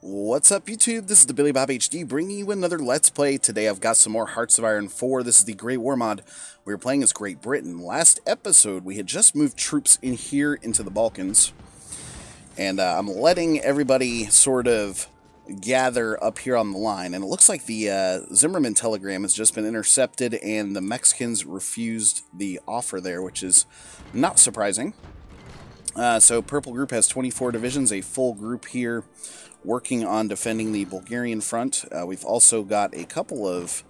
What's up, YouTube? This is the Billy Bob HD bringing you another Let's Play. Today I've got some more Hearts of Iron 4. This is the Great War mod. We were playing as Great Britain. Last episode, we had just moved troops in here into the Balkans. And I'm letting everybody sort of gather up here on the line. And it looks like the Zimmerman telegram has just been intercepted and the Mexicans refused the offer there, which is not surprising. So Purple Group has 24 divisions, a full group here working on defending the Bulgarian front. We've also got a couple of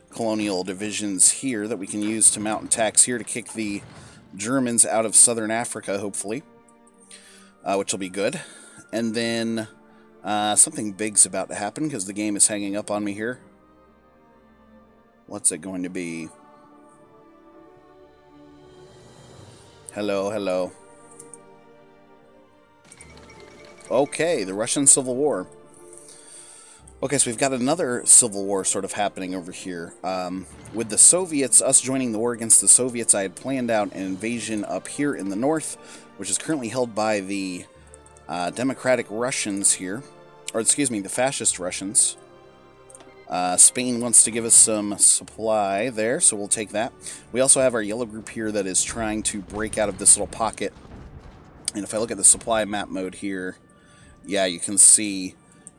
colonial divisions here that we can use to mount attacks here to kick the Germans out of southern Africa, hopefully, which will be good. And then something big's about to happen because the game is hanging up on me here. What's it going to be? Hello, hello. Okay, the Russian Civil War. Okay, so we've got another civil war sort of happening over here. With the Soviets, us joining the war against the Soviets, I had planned out an invasion up here in the north, which is currently held by the Democratic Russians here. Or, excuse me, the Fascist Russians. Spain wants to give us some supply there, so we'll take that. We also have our yellow group here that is trying to break out of this little pocket. And if I look at the supply map mode here, yeah, you can see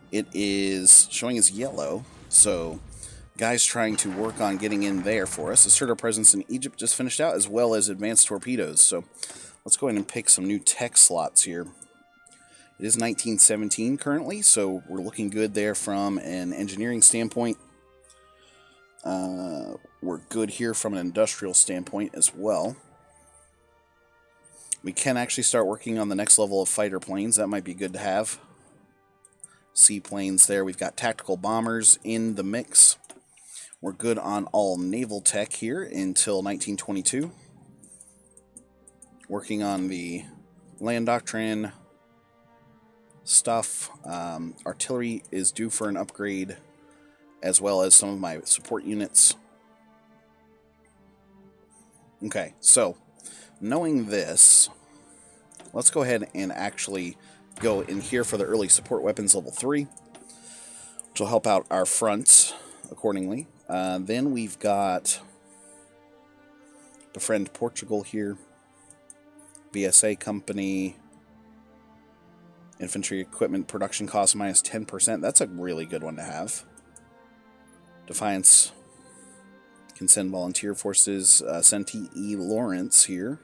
it is showing as yellow. So, guys trying to work on getting in there for us. Assert our presence in Egypt just finished out, as well as advanced torpedoes. So, let's go ahead and pick some new tech slots here. It is 1917 currently, so we're looking good there from an engineering standpoint. We're good here from an industrial standpoint as well. We can actually start working on the next level of fighter planes. That might be good to have. Seaplanes there. We've got tactical bombers in the mix. We're good on all naval tech here until 1922. Working on the land doctrine stuff. Artillery is due for an upgrade, as well as some of my support units. Okay, so knowing this, let's go ahead and actually go in here for the early support weapons level 3, which will help out our front accordingly. Then we've got befriend Portugal here, BSA company, infantry equipment production cost minus 10%. That's a really good one to have. Defiance can send volunteer forces. Send T.E. Lawrence here.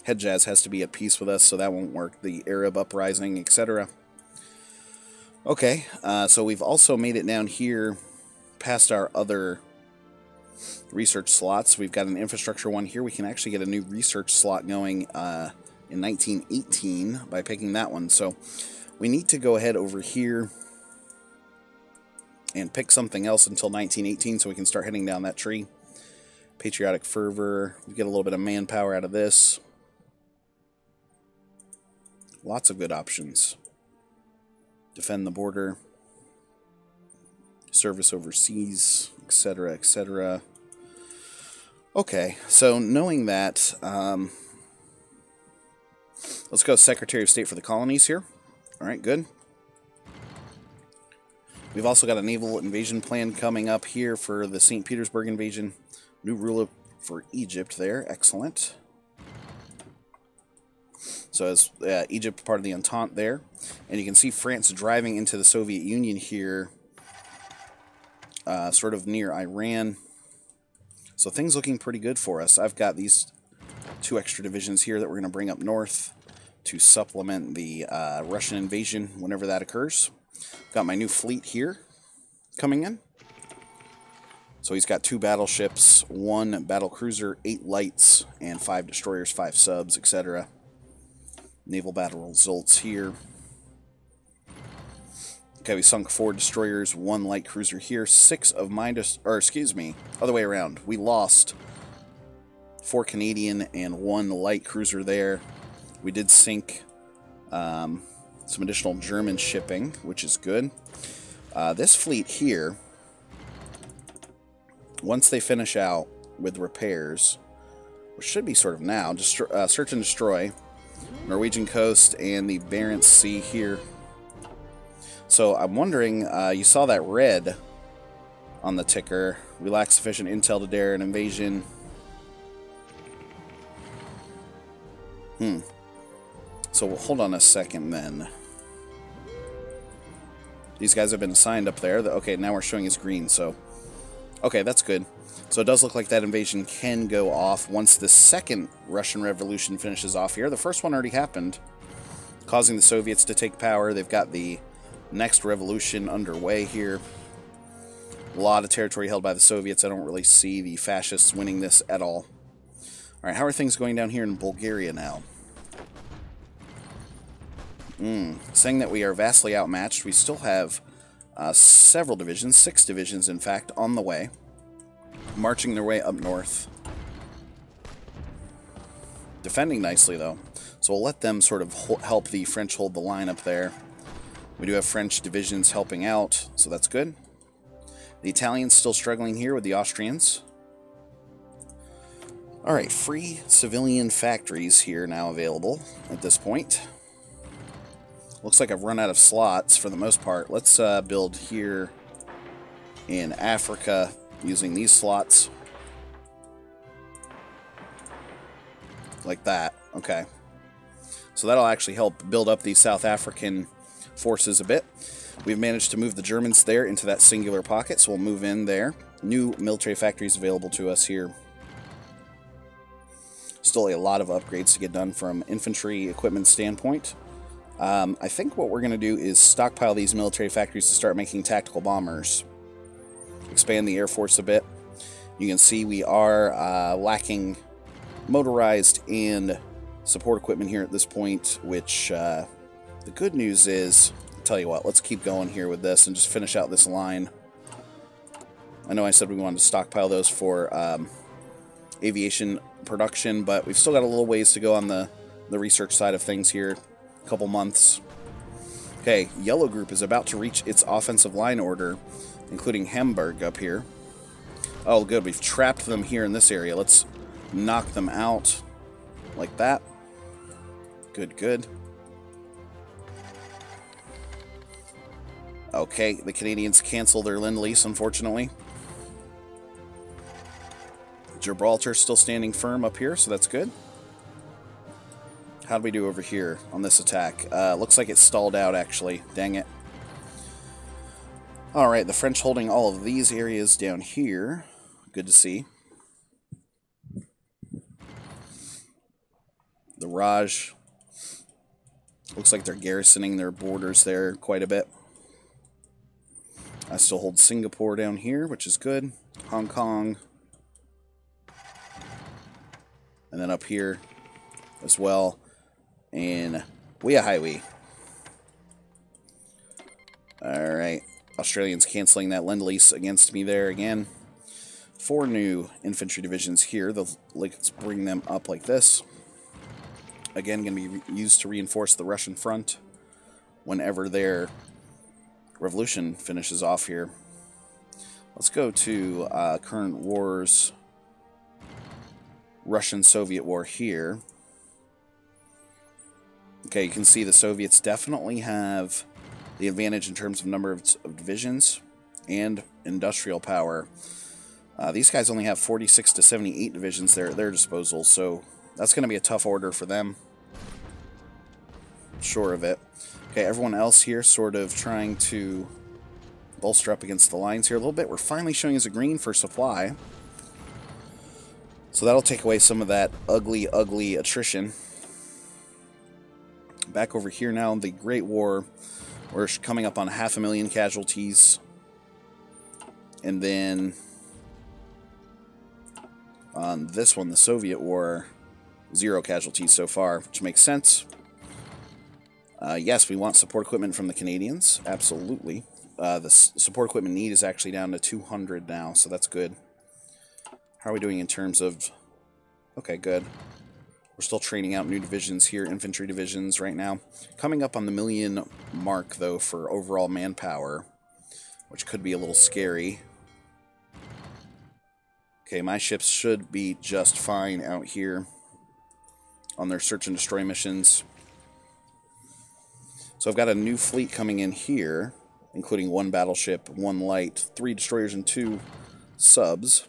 Hedjaz has to be at peace with us, so that won't work. The Arab uprising, etc. Okay, so we've also made it down here past our other research slots. We've got an infrastructure one here. We can actually get a new research slot going in 1918 by picking that one. So we need to go ahead over here and pick something else until 1918 so we can start heading down that tree. Patriotic fervor. We get a little bit of manpower out of this. Lots of good options. Defend the border. Service overseas, etc., etc. Okay, so knowing that, let's go Secretary of State for the Colonies here. Alright, good. We've also got a naval invasion plan coming up here for the St. Petersburg invasion. New ruler for Egypt there. Excellent. So as Egypt part of the Entente there. And you can see France driving into the Soviet Union here, sort of near Iran. So things looking pretty good for us. I've got these 2 extra divisions here that we're going to bring up north to supplement the Russian invasion whenever that occurs. Got my new fleet here coming in. So he's got 2 battleships, 1 battle cruiser, 8 lights, and 5 destroyers, 5 subs, etc. Naval battle results here. Okay, we sunk 4 destroyers, 1 light cruiser here, 6 of mine, or excuse me, other way around. We lost 4 Canadian and 1 light cruiser there. We did sink some additional German shipping, which is good. This fleet here, once they finish out with repairs, which should be sort of now, search and destroy Norwegian coast and the Barents Sea here. So I'm wondering, you saw that red on the ticker. We lack sufficient intel to dare an invasion. So hold on a second then. These guys have been assigned up there. Okay, now we're showing as green, so... Okay, that's good. So it does look like that invasion can go off once the second Russian Revolution finishes off here. The first one already happened, causing the Soviets to take power. They've got the next revolution underway here. A lot of territory held by the Soviets. I don't really see the fascists winning this at all. Alright, how are things going down here in Bulgaria now? Saying that we are vastly outmatched. We still have several divisions, 6 divisions in fact, on the way. Marching their way up north. Defending nicely though. So we'll let them sort of help the French hold the line up there. We do have French divisions helping out, so that's good. The Italians still struggling here with the Austrians. Alright, free civilian factories here now available at this point. Looks like I've run out of slots for the most part. Let's build here in Africa using these slots. Like that. Okay. So that'll actually help build up the South African forces a bit. We've managed to move the Germans there into that singular pocket, so we'll move in there. New military factories available to us here. Still a lot of upgrades to get done from infantry equipment standpoint. I think what we're going to do is stockpile these military factories to start making tactical bombers. Expand the Air Force a bit. You can see we are lacking motorized and support equipment here at this point, which the good news is, I'll tell you what, let's keep going here with this and just finish out this line. I know I said we wanted to stockpile those for aviation production, but we've still got a little ways to go on the research side of things here. Couple months. Okay, Yellow Group is about to reach its offensive line order, including Hamburg up here. Oh, good. We've trapped them here in this area. Let's knock them out like that. Good, good. Okay, the Canadians cancel their Lend-Lease, unfortunately. Gibraltar still standing firm up here, so that's good. How do we do over here on this attack? Looks like it's stalled out, actually. Dang it. Alright, the French holding all of these areas down here. Good to see. The Raj. Looks like they're garrisoning their borders there quite a bit. I still hold Singapore down here, which is good. Hong Kong. And then up here as well. And Weihaiwi. Alright. Australians canceling that Lend-Lease against me there again. 4 new infantry divisions here. Let's bring them up like this. Again, going to be used to reinforce the Russian front whenever their revolution finishes off here. Let's go to current wars. Russian-Soviet war here. Okay, you can see the Soviets definitely have the advantage in terms of number of divisions and industrial power. These guys only have 46 to 78 divisions there at their disposal, so that's going to be a tough order for them. Sure of it. Okay, everyone else here sort of trying to bolster up against the lines here a little bit. We're finally showing as a green for supply. So that'll take away some of that ugly, ugly attrition. Back over here now, the Great War. We're coming up on 500,000 casualties. And then on this one, the Soviet War, 0 casualties so far, which makes sense. Yes, we want support equipment from the Canadians. Absolutely. The support equipment need is actually down to 200 now, so that's good. How are we doing in terms of... Okay, good. We're still training out new divisions here, infantry divisions right now. Coming up on the 1,000,000 mark, though, for overall manpower, which could be a little scary. Okay, my ships should be just fine out here on their search and destroy missions. So I've got a new fleet coming in here. including 1 battleship, 1 light, 3 destroyers, and 2 subs.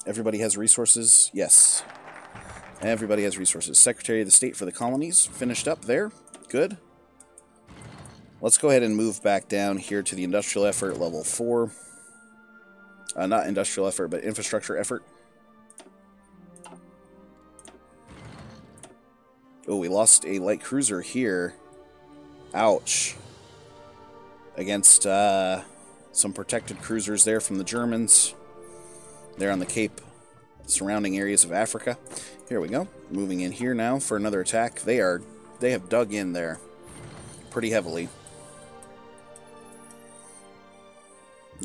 Everybody has resources? Yes. Everybody has resources. Secretary of the State for the Colonies, finished up there. Good. Let's go ahead and move back down here to the industrial effort, level 4. Not industrial effort, but infrastructure effort. Oh, we lost a light cruiser here. Ouch. Against some protected cruisers there from the Germans. They're on the Cape, surrounding areas of Africa. Here we go. Moving in here now for another attack. They have dug in there pretty heavily.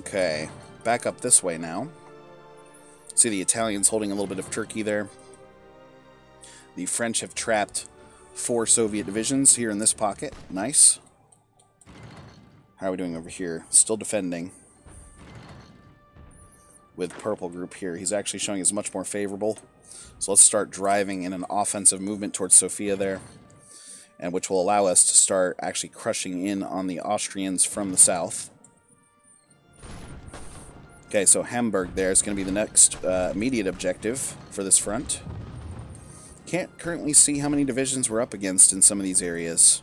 Okay, back up this way now. See the Italians holding a little bit of Turkey there. The French have trapped 4 Soviet divisions here in this pocket. Nice. How are we doing over here? Still defending. With purple group here. He's actually showing us much more favorable. So let's start driving in an offensive movement towards Sofia there. And which will allow us to start actually crushing in on the Austrians from the south. Okay, so Hamburg there is going to be the next immediate objective for this front. Can't currently see how many divisions we're up against in some of these areas.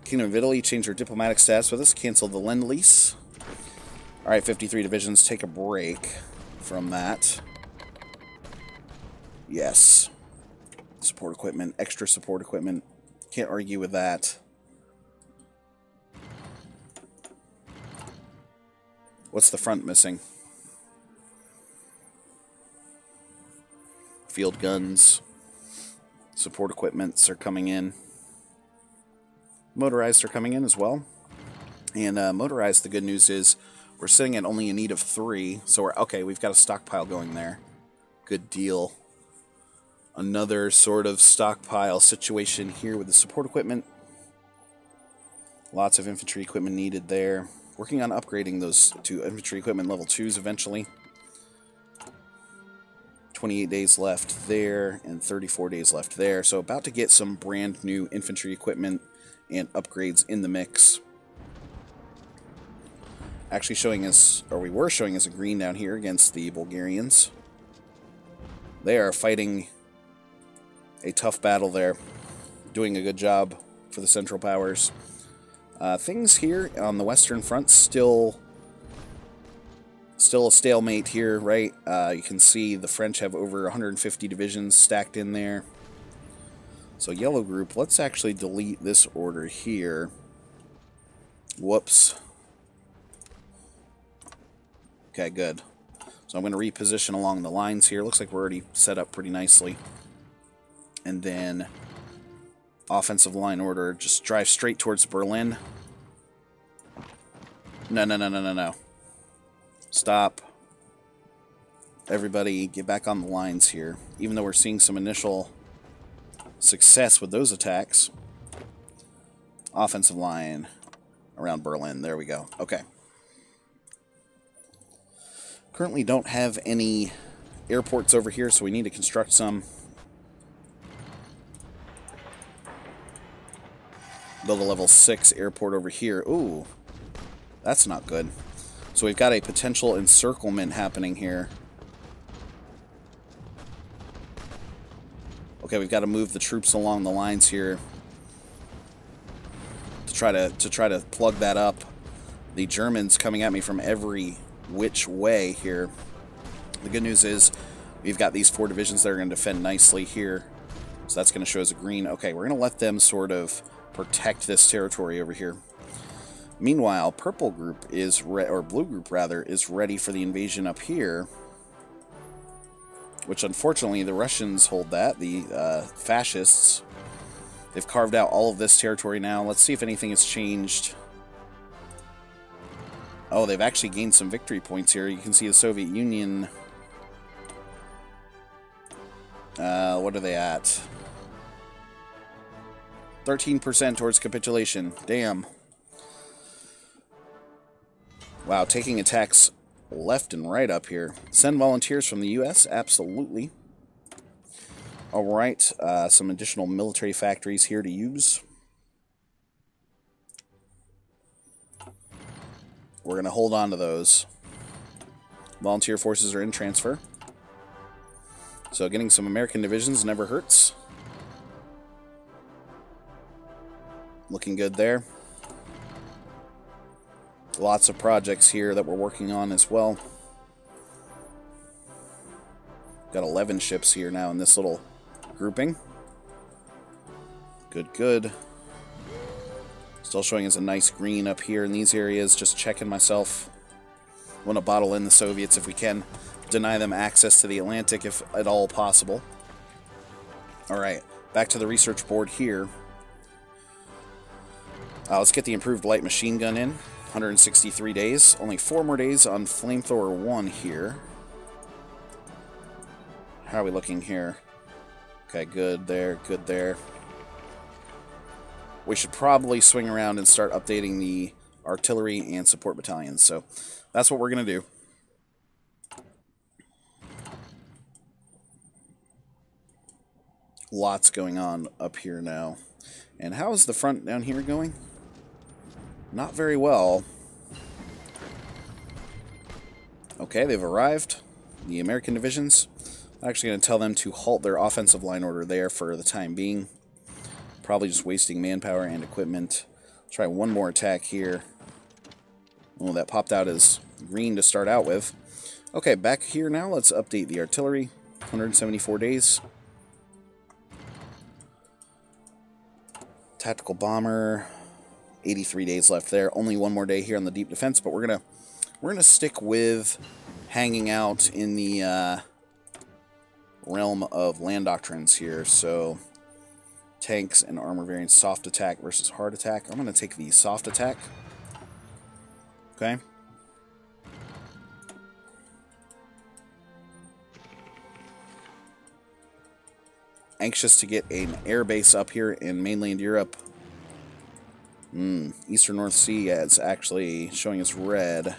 Kingdom of Italy changed their diplomatic status with us, canceled the Lend-Lease. Alright, 53 divisions, take a break from that. Yes. Support equipment, extra support equipment. Can't argue with that. What's the front missing? Field guns. Support equipments are coming in. Motorized are coming in as well. And motorized, the good news is we're sitting at only a need of 3. So we're okay, we've got a stockpile going there. Good deal. Another sort of stockpile situation here with the support equipment. Lots of infantry equipment needed there. Working on upgrading those to infantry equipment level 2s eventually. 28 days left there and 34 days left there. So about to get some brand new infantry equipment and upgrades in the mix. Actually showing us, or we were showing us a green down here against the Bulgarians. They are fighting a tough battle there. Doing a good job for the Central Powers. Things here on the Western Front still a stalemate here, right? You can see the French have over 150 divisions stacked in there. So yellow group, let's actually delete this order here. Whoops. Okay, good. So I'm going to reposition along the lines here. Looks like we're already set up pretty nicely. And then offensive line order, just drive straight towards Berlin. No. Stop. Everybody get back on the lines here. Even though we're seeing some initial success with those attacks. Offensive line around Berlin. There we go. Okay. Currently don't have any airports over here, so we need to construct some. Build a level 6 airport over here. Ooh, that's not good. So we've got a potential encirclement happening here. Okay, we've got to move the troops along the lines here to try to plug that up. The Germans coming at me from every which way here. The good news is we've got these 4 divisions that are going to defend nicely here. So that's going to show us a green. Okay, we're going to let them sort of protect this territory over here. Meanwhile, purple group is or blue group rather is ready for the invasion up here, which unfortunately the Russians hold that. The fascists, they've carved out all of this territory now. Let's see if anything has changed. Oh, they've actually gained some victory points here. You can see the Soviet Union. What are they at? 13% towards capitulation. Damn. Wow, taking attacks left and right up here. Send volunteers from the U.S.? Absolutely. Alright, some additional military factories here to use. we're going to hold on to those. Volunteer forces are in transfer. So getting some American divisions never hurts. Looking good there. Lots of projects here that we're working on as well. Got 11 ships here now in this little grouping. Good, good. Still showing us a nice green up here in these areas. Just checking myself. Want to bottle in the Soviets if we can. Deny them access to the Atlantic if at all possible. Alright, back to the research board here. Let's get the improved light machine gun in. 163 days. Only 4 more days on Flamethrower 1 here. How are we looking here? Okay, good there, good there. We should probably swing around and start updating the artillery and support battalions. So that's what we're going to do. Lots going on up here now. And how is the front down here going? Not very well. Okay, they've arrived. The American divisions. I'm actually going to tell them to halt their offensive line order there for the time being. Probably just wasting manpower and equipment. Try one more attack here. Oh, that popped out as green to start out with. Okay, back here now. Let's update the artillery. 174 days. Tactical bomber. 83 days left there. Only one more day here on the deep defense, but we're gonna stick with hanging out in the realm of land doctrines here. So tanks and armor variants, soft attack versus hard attack. I'm gonna take the soft attack. Okay. Anxious to get an air base up here in mainland Europe. Eastern North Sea, yeah, it's actually showing us red.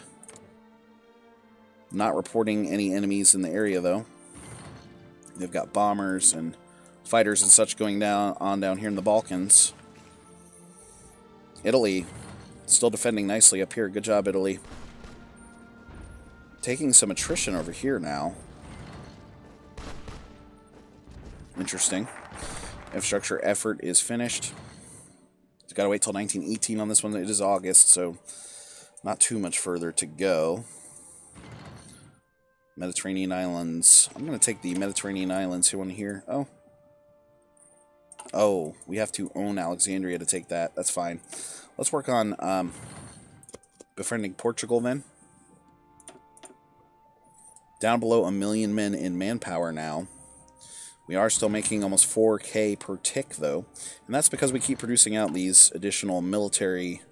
Not reporting any enemies in the area, though. They've got bombers and fighters and such going down here in the Balkans. Italy, still defending nicely up here. Good job, Italy. Taking some attrition over here now. Interesting. Infrastructure effort is finished. Got to wait till 1918 on this one. It is August, so not too much further to go. Mediterranean Islands. I'm going to take the Mediterranean Islands here. Oh, we have to own Alexandria to take that. That's fine. Let's work on befriending Portugal then. Down below 1 million men in manpower now. We are still making almost 4K per tick, though. And that's because we keep producing out these additional infantry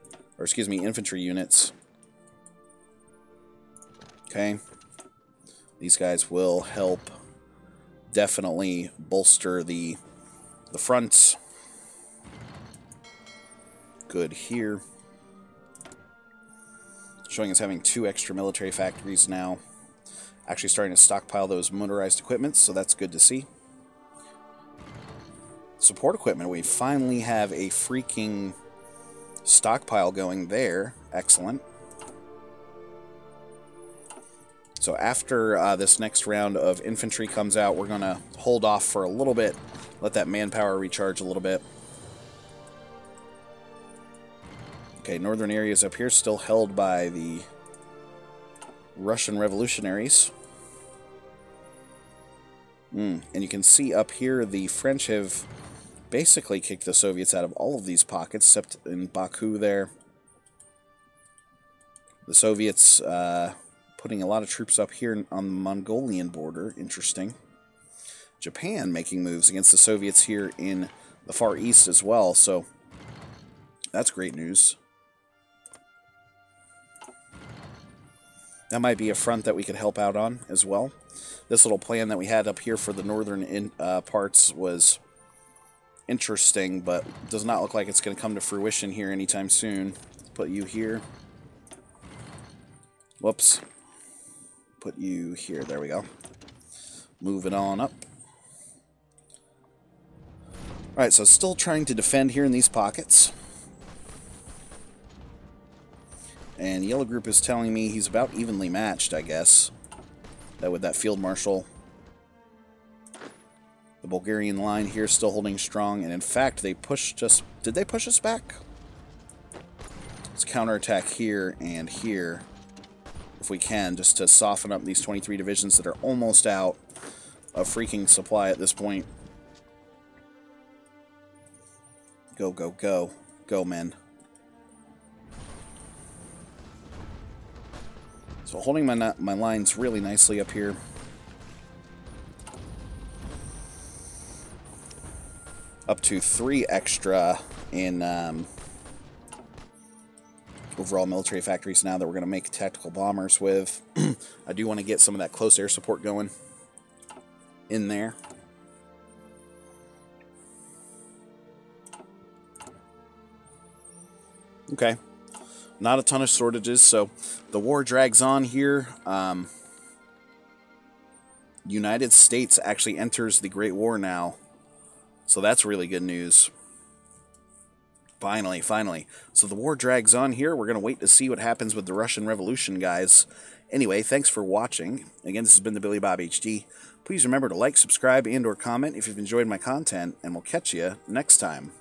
units. Okay. These guys will help definitely bolster the fronts. Good here. Showing us having 2 extra military factories now. Actually starting to stockpile those motorized equipments, so that's good to see. Support equipment. We finally have a freaking stockpile going there. Excellent. So after this next round of infantry comes out, we're going to hold off for a little bit, let that manpower recharge a little bit. Okay, northern areas up here still held by the Russian revolutionaries. And you can see up here the French have basically kicked the Soviets out of all of these pockets, except in Baku there. The Soviets putting a lot of troops up here on the Mongolian border. Interesting. Japan making moves against the Soviets here in the Far East as well, so that's great news. That might be a front that we could help out on as well. This little plan that we had up here for the northern parts was interesting, but does not look like it's going to come to fruition here anytime soon. Let's put you here. Whoops. Put you here. There we go. Move it on up. Alright, so still trying to defend here in these pockets. And Yellow Group is telling me he's about evenly matched, I guess. That with that Field Marshal. The Bulgarian line here still holding strong, and in fact, they pushed us... Did they push us back? Let's counterattack here and here, if we can, just to soften up these 23 divisions that are almost out of freaking supply at this point. Go, go, go. Go, men. So holding my lines really nicely up here. Up to 3 extra in overall military factories now that we're going to make tactical bombers with. I do want to get some of that close air support going in there. Okay. Not a ton of shortages, so the war drags on here. United States actually enters the Great War now. So that's really good news. Finally, finally. So the war drags on here. We're going to wait to see what happens with the Russian Revolution, guys. Anyway, thanks for watching. Again, this has been the Billy Bob HD. Please remember to like, subscribe, and or comment if you've enjoyed my content, and we'll catch you next time.